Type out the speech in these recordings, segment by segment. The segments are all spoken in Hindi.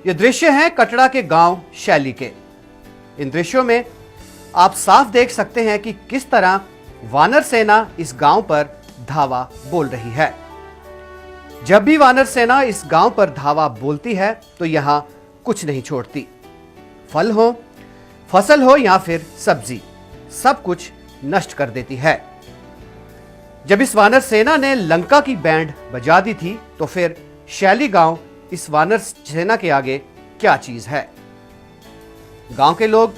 ये दृश्य हैं कटड़ा के गांव शैली के। इन दृश्यों में आप साफ देख सकते हैं कि किस तरह वानर सेना इस गांव पर धावा बोल रही है। जब भी वानर सेना इस गांव पर धावा बोलती है तो यहां कुछ नहीं छोड़ती। फल हो, फसल हो या फिर सब्जी, सब कुछ नष्ट कर देती है। जब इस वानर सेना ने लंका की बैंड बजा दी थी तो फिर शैली गांव इस वानर सेना के आगे क्या चीज है। गांव के लोग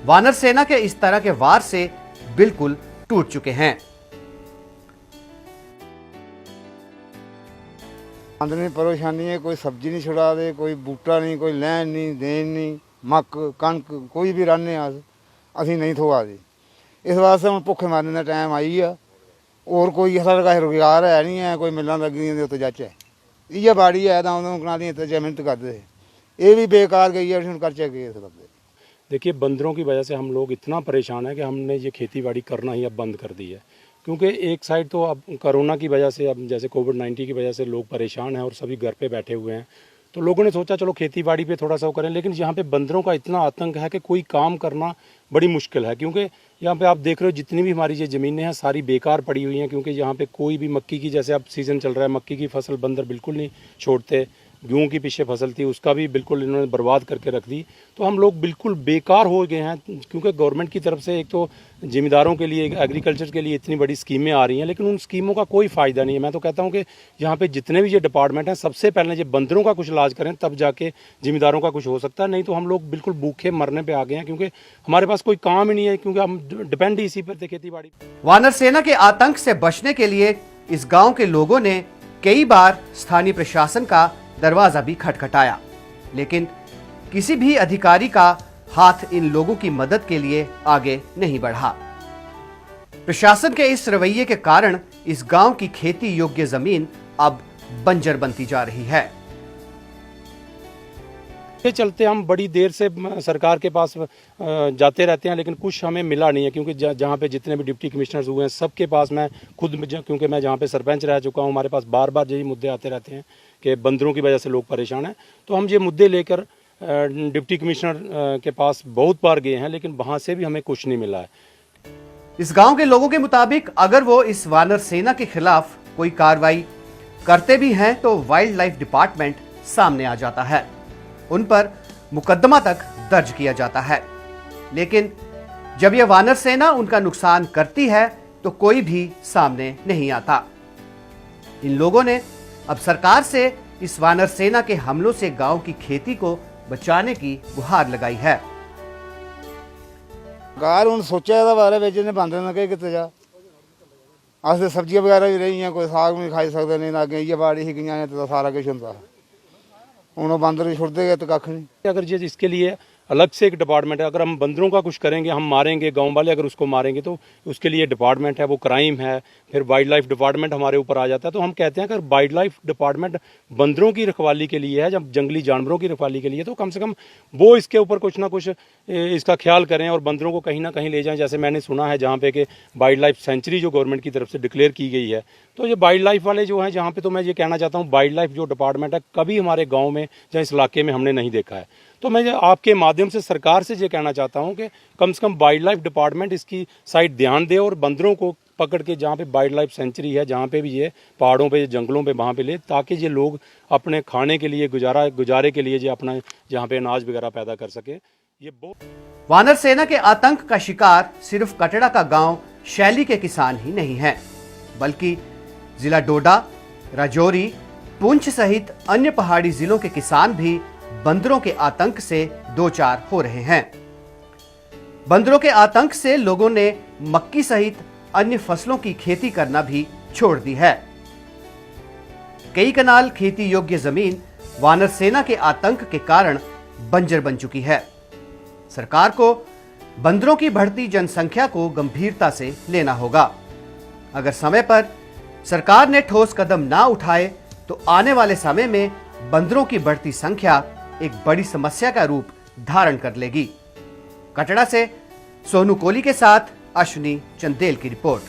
वानर सेना के इस तरह के वार से बिल्कुल टूट चुके हैं। आंदनी परेशानी है, कोई सब्जी नहीं छुड़ा दे, कोई बूटा नहीं, कोई लैन नहीं, देन नहीं, मक कणक कोई भी राने असी नहीं थोआ दी। इस वास्ते हम भुखे मारने का टाइम आई है और कोई साढ़े रोजगार है नहीं है, कोई मिलां लगी उत्ते जाचे इ'यै बाड़ी है कनाली मेहनत करते ये भी बेकार गई है, खर्चे गए इस बंदे। देखिए, बंदरों की वजह से हम लोग इतना परेशान है कि हमने ये खेती बाड़ी करना ही अब बंद कर दी है, क्योंकि एक साइड तो अब कोरोना की वजह से, अब जैसे कोविड-19 की वजह से लोग परेशान हैं और सभी घर पे बैठे हुए हैं, तो लोगों ने सोचा चलो खेती बाड़ी पे थोड़ा सा वो करें। लेकिन यहाँ पे बंदरों का इतना आतंक है कि कोई काम करना बड़ी मुश्किल है, क्योंकि यहाँ पे आप देख रहे हो जितनी भी हमारी ये ज़मीनें हैं सारी बेकार पड़ी हुई हैं, क्योंकि यहाँ पे कोई भी मक्की की, जैसे अब सीज़न चल रहा है, मक्की की फसल बंदर बिल्कुल नहीं छोड़ते। गेहूँ की पीछे फसल थी उसका भी बिल्कुल इन्होंने बर्बाद करके रख दी। तो हम लोग बिल्कुल बेकार हो गए हैं, क्योंकि गवर्नमेंट की तरफ से एक तो ज़मींदारों के लिए, एग्रीकल्चर के लिए इतनी बड़ी स्कीमें आ रही हैं, लेकिन उन स्कीमों का कोई फ़ायदा नहीं है। मैं तो कहता हूँ कि यहाँ पे जितने भी ये डिपार्टमेंट हैं सबसे पहले ये बंदरों का कुछ इलाज करें, तब जाके ज़मींदारों का कुछ हो सकता है। नहीं तो हम लोग बिल्कुल भूखे मरने पर आ गए हैं, क्योंकि हमारे पास कोई काम ही नहीं है, क्योंकि हम डिपेंड ही इसी पर थे, खेती बाड़ी। वानर सेना के आतंक से बचने के लिए इस गांव के लोगों ने कई बार स्थानीय प्रशासन का दरवाजा भी खटखटाया, लेकिन किसी भी अधिकारी का हाथ इन लोगों की मदद के लिए आगे नहीं बढ़ा। प्रशासन के इस रवैये के कारण इस गांव की खेती योग्य जमीन अब बंजर बनती जा रही है। ये चलते हम बड़ी देर से सरकार के पास जाते रहते हैं, लेकिन कुछ हमें मिला नहीं है, क्योंकि जहाँ पे जितने भी डिप्टी कमिश्नर्स हुए हैं सबके पास मैं खुद, क्योंकि मैं जहाँ पे सरपंच रह चुका हूँ, हमारे पास बार बार यही मुद्दे आते रहते हैं कि बंदरों की वजह से लोग परेशान हैं। तो हम ये मुद्दे लेकर डिप्टी कमिश्नर के पास बहुत बार गए हैं, लेकिन वहाँ से भी हमें कुछ नहीं मिला है। इस गांव के लोगों के मुताबिक अगर वो इस वानर सेना के खिलाफ कोई कार्रवाई करते भी हैं तो वाइल्ड लाइफ डिपार्टमेंट सामने आ जाता है, उन पर मुकदमा तक दर्ज किया जाता है। लेकिन जब यह वानर सेना उनका नुकसान करती है तो कोई भी सामने नहीं आता। इन लोगों ने अब सरकार से इस वानर सेना के हमलों से गांव की खेती को बचाने की गुहार लगाई है। सरकार उन सोचा बारे बेचने बंद ना कि जा अस सब्जियां वगैरह भी रही हैं, कोई साग नहीं खाई सकते, नहीं अगे इ'यै बाड़ी ही गई तो सारा कुछ होंदा हूँ बंदर छुड़ते गए तो कख नहीं। अगर ये इसके लिए अलग से एक डिपार्टमेंट है, अगर हम बंदरों का कुछ करेंगे, हम मारेंगे, गांव वाले अगर उसको मारेंगे तो उसके लिए डिपार्टमेंट है, वो क्राइम है, फिर वाइल्ड लाइफ डिपार्टमेंट हमारे ऊपर आ जाता है। तो हम कहते हैं अगर वाइल्ड लाइफ डिपार्टमेंट बंदरों की रखवाली के लिए है, जब जंगली जानवरों की रखवाली के लिए, तो कम से कम वो इसके ऊपर कुछ ना कुछ इसका ख्याल करें और बंदरों को कहीं ना कहीं ले जाएं। जैसे मैंने सुना है जहाँ पे कि वाइल्ड लाइफ सेंचुरी जो गवर्नमेंट की तरफ से डिक्लेयर की गई है, तो ये वाइल्ड लाइफ वाले जो हैं जहाँ पे, तो मैं ये कहना चाहता हूँ वाइल्ड लाइफ जो डिपार्टमेंट है कभी हमारे गाँव में या इस इलाके में हमने नहीं देखा है। तो मैं आपके माध्यम से सरकार से ये कहना चाहता हूँ कि कम से कम वाइल्ड लाइफ डिपार्टमेंट इसकी साइड ध्यान दे और बंदरों को पकड़ के जहाँ पे वाइल्ड लाइफ सेंचुरी है, जहाँ पे भी ये पहाड़ों पे, जंगलों पे, वहाँ पे ले, ताकि ये लोग अपने खाने के लिए, गुजारे के लिए ये अपना जहाँ पे अनाज वगैरह पैदा कर सके। ये वानर सेना के आतंक का शिकार सिर्फ कटड़ा का गांव शैली के किसान ही नहीं है, बल्कि जिला डोडा, राजौरी, पुंछ सहित अन्य पहाड़ी जिलों के किसान भी बंदरों के आतंक से दो चार हो रहे हैं। बंदरों के आतंक से लोगों ने मक्की सहित अन्य फसलों की खेती करना भी छोड़ दी है। कई कनाल खेती योग्य जमीन वानर सेना के आतंक के कारण बंजर बन चुकी है। सरकार को बंदरों की बढ़ती जनसंख्या को गंभीरता से लेना होगा। अगर समय पर सरकार ने ठोस कदम ना उठाए तो आने वाले समय में बंदरों की बढ़ती संख्या एक बड़ी समस्या का रूप धारण कर लेगी। कटड़ा से सोनू कोली के साथ अश्विनी चंदेल की रिपोर्ट।